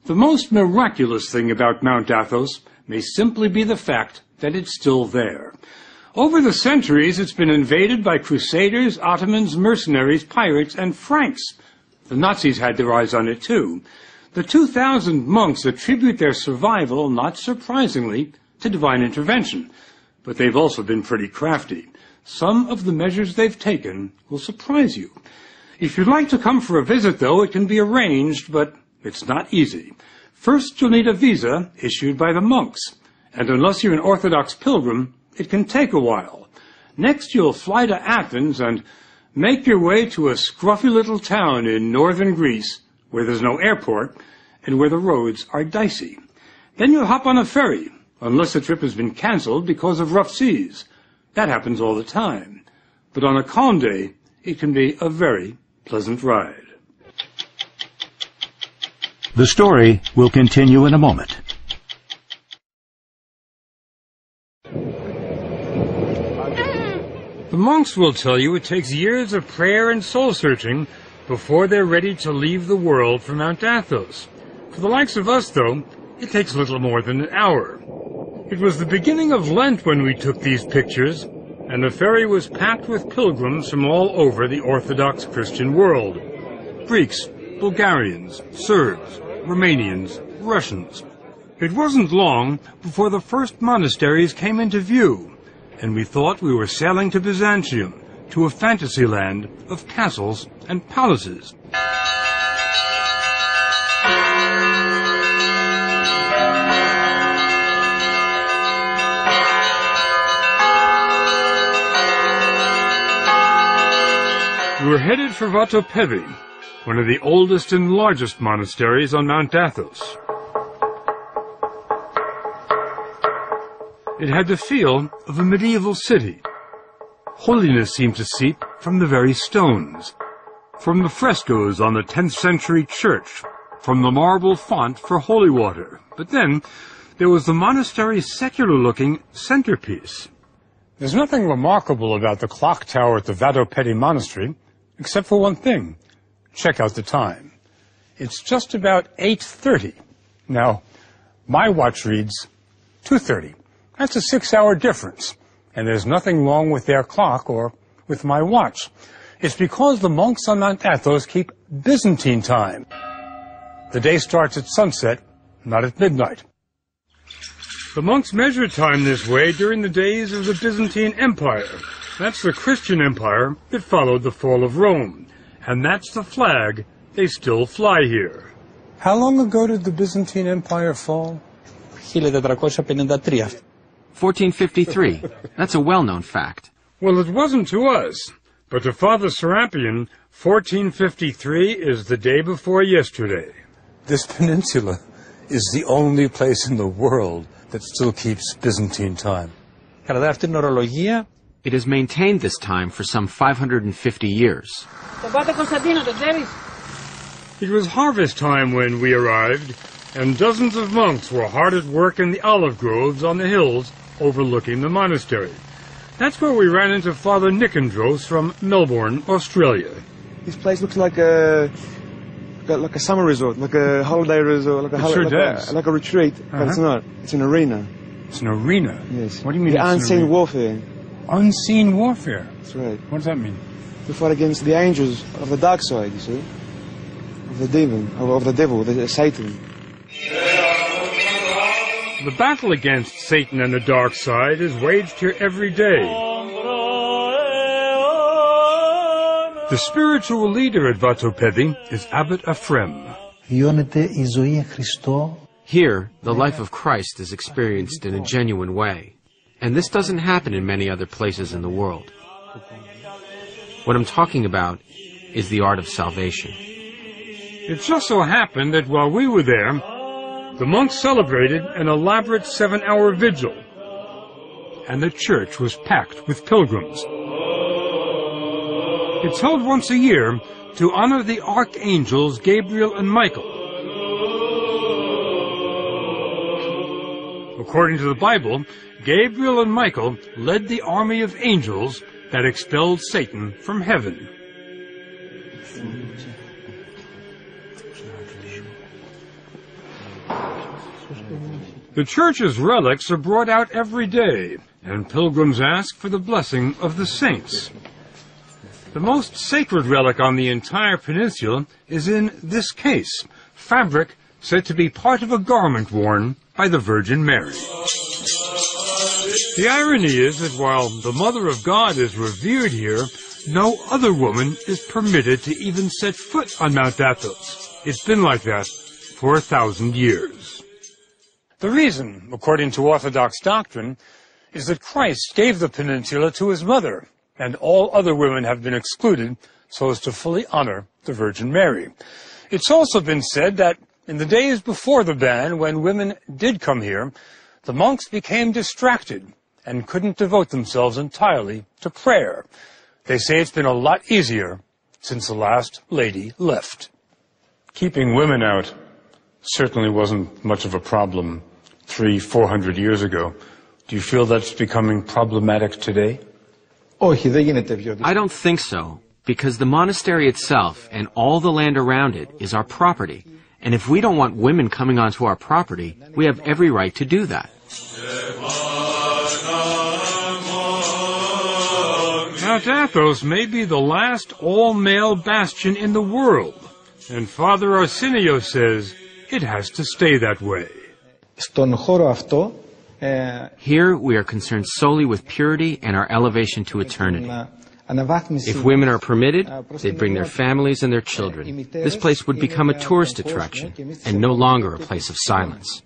The most miraculous thing about Mount Athos may simply be the fact that it's still there. Over the centuries, it's been invaded by Crusaders, Ottomans, mercenaries, pirates, and Franks. The Nazis had their eyes on it, too. The 2,000 monks attribute their survival, not surprisingly, to divine intervention. But they've also been pretty crafty. Some of the measures they've taken will surprise you. If you'd like to come for a visit, though, it can be arranged, but it's not easy. First, you'll need a visa issued by the monks. And unless you're an Orthodox pilgrim, it can take a while. Next, you'll fly to Athens and make your way to a scruffy little town in northern Greece where there's no airport and where the roads are dicey. Then you'll hop on a ferry, unless the trip has been canceled because of rough seas. That happens all the time. But on a calm day, it can be a very pleasant ride. The story will continue in a moment. The monks will tell you it takes years of prayer and soul-searching before they're ready to leave the world for Mount Athos. For the likes of us, though, it takes little more than an hour. It was the beginning of Lent when we took these pictures, and the ferry was packed with pilgrims from all over the Orthodox Christian world. Greeks, Bulgarians, Serbs, Romanians, Russians. It wasn't long before the first monasteries came into view, and we thought we were sailing to Byzantium, to a fantasy land of castles and palaces. We were headed for Vatopedi, one of the oldest and largest monasteries on Mount Athos. It had the feel of a medieval city. Holiness seemed to seep from the very stones, from the frescoes on the 10th century church, from the marble font for holy water. But then there was the monastery's secular-looking centerpiece. There's nothing remarkable about the clock tower at the Vatopedi Monastery, except for one thing. Check out the time. It's just about 8:30. Now, my watch reads 2:30. That's a 6-hour difference, and there's nothing wrong with their clock or with my watch. It's because the monks on Mount Athos keep Byzantine time. The day starts at sunset, not at midnight. The monks measured time this way during the days of the Byzantine Empire. That's the Christian empire that followed the fall of Rome, and that's the flag they still fly here. How long ago did the Byzantine Empire fall? 1453. 1453. That's a well-known fact. Well, it wasn't to us, but to Father Serapion, 1453 is the day before yesterday. This peninsula is the only place in the world that still keeps Byzantine time. It has maintained this time for some 550 years. It was harvest time when we arrived, and dozens of monks were hard at work in the olive groves on the hills overlooking the monastery. That's where we ran into Father Nicandros from Melbourne, Australia. This place looks like a summer resort, like a holiday resort, like a retreat, but it's not. It's an arena. It's an arena? Yes. What do you mean? The unseen warfare. Unseen warfare? That's right. What does that mean? We fight against the angels of the dark side, you see, of the demon, of the devil, Satan. The battle against Satan and the dark side is waged here every day. The spiritual leader at Vatopedi is Abbot Ephrem. Here, the life of Christ is experienced in a genuine way, and this doesn't happen in many other places in the world. What I'm talking about is the art of salvation. It just so happened that while we were there, the monks celebrated an elaborate 7-hour vigil, and the church was packed with pilgrims. It's held once a year to honor the archangels Gabriel and Michael. According to the Bible, Gabriel and Michael led the army of angels that expelled Satan from heaven. The church's relics are brought out every day, and pilgrims ask for the blessing of the saints. The most sacred relic on the entire peninsula is in this case, fabric said to be part of a garment worn by the Virgin Mary. The irony is that while the Mother of God is revered here, no other woman is permitted to even set foot on Mount Athos. It's been like that for 1,000 years. The reason, according to Orthodox doctrine, is that Christ gave the peninsula to his mother, and all other women have been excluded so as to fully honor the Virgin Mary. It's also been said that in the days before the ban, when women did come here, the monks became distracted and couldn't devote themselves entirely to prayer. They say it's been a lot easier since the last lady left. Keeping women out certainly wasn't much of a problem 300-400 years ago. Do you feel that's becoming problematic today? I don't think so, because the monastery itself and all the land around it is our property. And if we don't want women coming onto our property, we have every right to do that. Mount Athos may be the last all-male bastion in the world, and Father Arsenio says it has to stay that way. Here we are concerned solely with purity and our elevation to eternity. If women are permitted, they'd bring their families and their children. This place would become a tourist attraction and no longer a place of silence.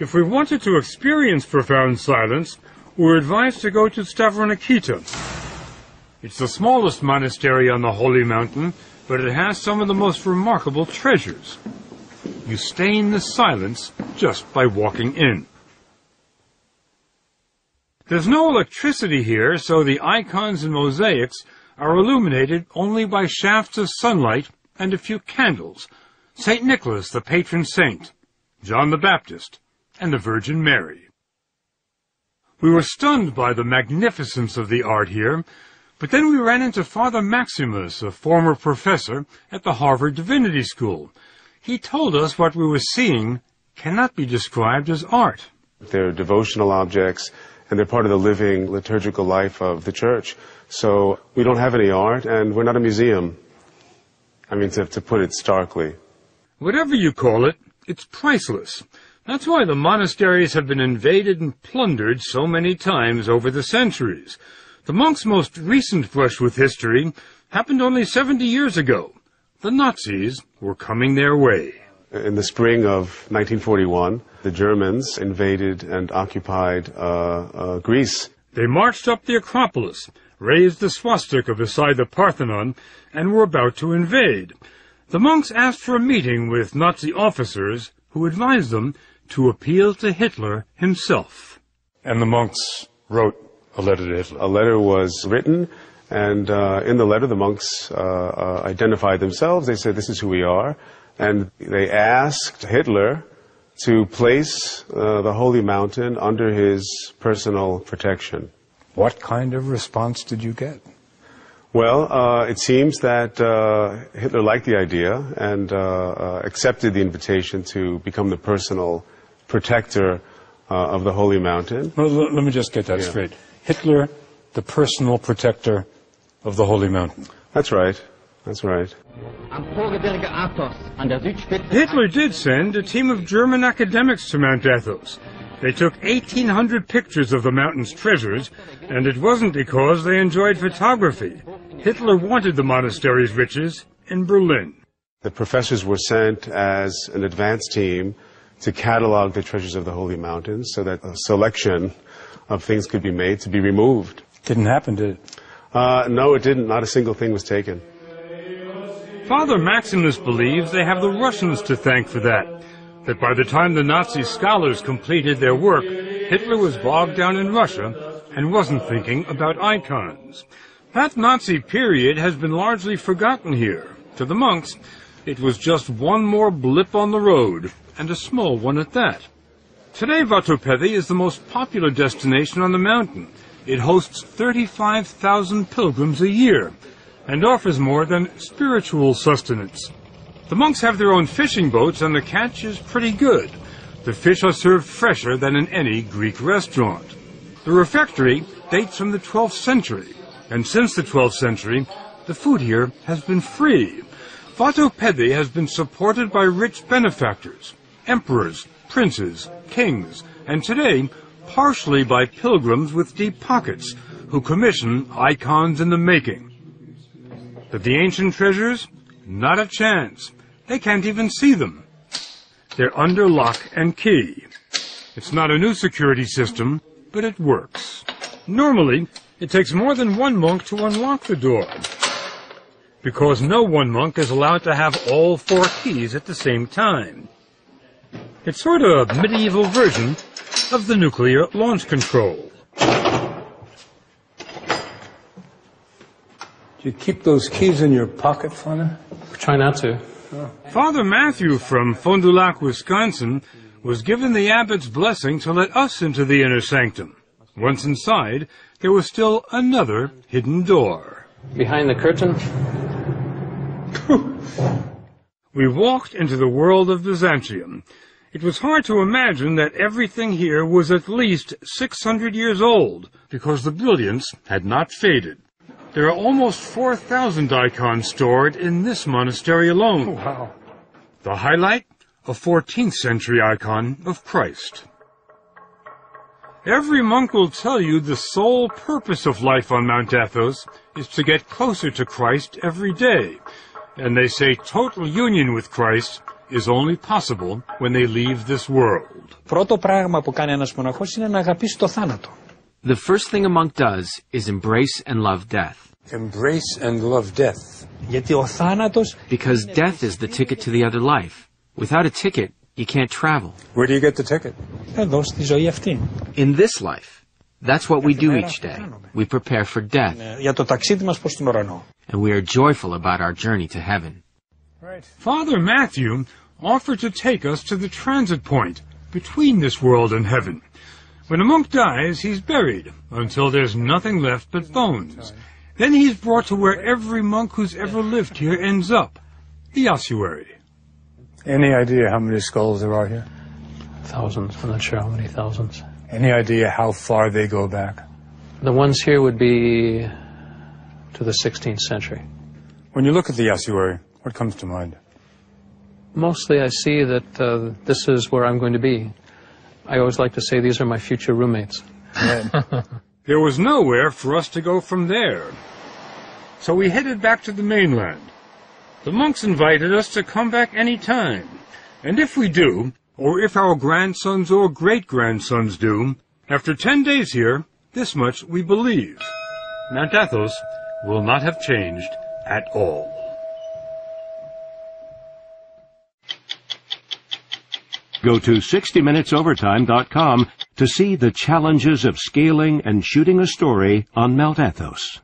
If we wanted to experience profound silence, we're advised to go to Stavronikita. It's the smallest monastery on the Holy Mountain, but it has some of the most remarkable treasures. You stay in the silence just by walking in. There's no electricity here, so the icons and mosaics are illuminated only by shafts of sunlight and a few candles. St. Nicholas, the patron saint, John the Baptist, and the Virgin Mary. We were stunned by the magnificence of the art here, but then we ran into Father Maximus, a former professor at the Harvard Divinity School. He told us what we were seeing cannot be described as art. They're devotional objects, and they're part of the living liturgical life of the church. So we don't have any art, and we're not a museum. I mean, to put it starkly. Whatever you call it, it's priceless. That's why the monasteries have been invaded and plundered so many times over the centuries. The monks' most recent brush with history happened only 70 years ago. The Nazis were coming their way. In the spring of 1941, the Germans invaded and occupied Greece. They marched up the Acropolis, raised the swastika beside the Parthenon, and were about to invade. The monks asked for a meeting with Nazi officers who advised them to appeal to Hitler himself. And the monks wrote a letter to Hitler. A letter was written, and in the letter the monks identified themselves. They said, "This is who we are." And they asked Hitler to place the Holy Mountain under his personal protection. What kind of response did you get? Well, it seems that Hitler liked the idea and accepted the invitation to become the personal protector of the Holy Mountain. Well, let me just get that straight. Hitler, the personal protector of the Holy Mountain. That's right. That's right. Hitler did send a team of German academics to Mount Athos. They took 1,800 pictures of the mountain's treasures, and it wasn't because they enjoyed photography. Hitler wanted the monastery's riches in Berlin. The professors were sent as an advance team to catalog the treasures of the Holy Mountains so that a selection of things could be made to be removed. Didn't happen, did it? No, it didn't. Not a single thing was taken. Father Maximus believes they have the Russians to thank for that by the time the Nazi scholars completed their work, Hitler was bogged down in Russia and wasn't thinking about icons. That Nazi period has been largely forgotten here. To the monks, it was just one more blip on the road, and a small one at that. Today, Vatopedi is the most popular destination on the mountain. It hosts 35,000 pilgrims a year and offers more than spiritual sustenance. The monks have their own fishing boats, and the catch is pretty good. The fish are served fresher than in any Greek restaurant. The refectory dates from the 12th century, and since the 12th century, the food here has been free. Vatopedi has been supported by rich benefactors, emperors, princes, kings, and today, partially by pilgrims with deep pockets, who commission icons in the making. But the ancient treasures? Not a chance. They can't even see them. They're under lock and key. It's not a new security system, but it works. Normally, it takes more than one monk to unlock the door, because no one monk is allowed to have all 4 keys at the same time. It's sort of a medieval version of the nuclear launch control. Do you keep those keys in your pocket, Father? Try not to. Father Matthew from Fond du Lac, Wisconsin, was given the abbot's blessing to let us into the inner sanctum. Once inside, there was still another hidden door. Behind the curtain? We walked into the world of Byzantium. It was hard to imagine that everything here was at least 600 years old, because the brilliance had not faded. There are almost 4,000 icons stored in this monastery alone. Wow. The highlight? A 14th century icon of Christ. Every monk will tell you the sole purpose of life on Mount Athos is to get closer to Christ every day. And they say total union with Christ is only possible when they leave this world. Πρώτο πράγμα που κάνει ένας μοναχός είναι να αγαπήσει το θάνατο. The first thing a monk does is embrace and love death. Embrace and love death. Γιατί ο θάνατος... Because death is the ticket to the other life. Without a ticket, you can't travel. Where do you get the ticket? Εδώ, στη ζωή αυτή. In this life, that's what we do each day. We prepare for death. Για το ταξίδι μας προς τον ουρανό. And we are joyful about our journey to heaven. Right. Father Matthew offered to take us to the transit point between this world and heaven. When a monk dies, he's buried until there's nothing left but bones. Then he's brought to where every monk who's ever lived here ends up, the ossuary. Any idea how many skulls there are here? Thousands. I'm not sure how many thousands. Any idea how far they go back? The ones here would be to the 16th century. When you look at the ossuary, what comes to mind? Mostly I see that this is where I'm going to be. I always like to say these are my future roommates. There was nowhere for us to go from there. So we headed back to the mainland. The monks invited us to come back any time. And if we do, or if our grandsons or great-grandsons do, after 10 days here, this much we believe. Mount Athos will not have changed at all. Go to 60minutesovertime.com to see the challenges of scaling and shooting a story on Mount Athos.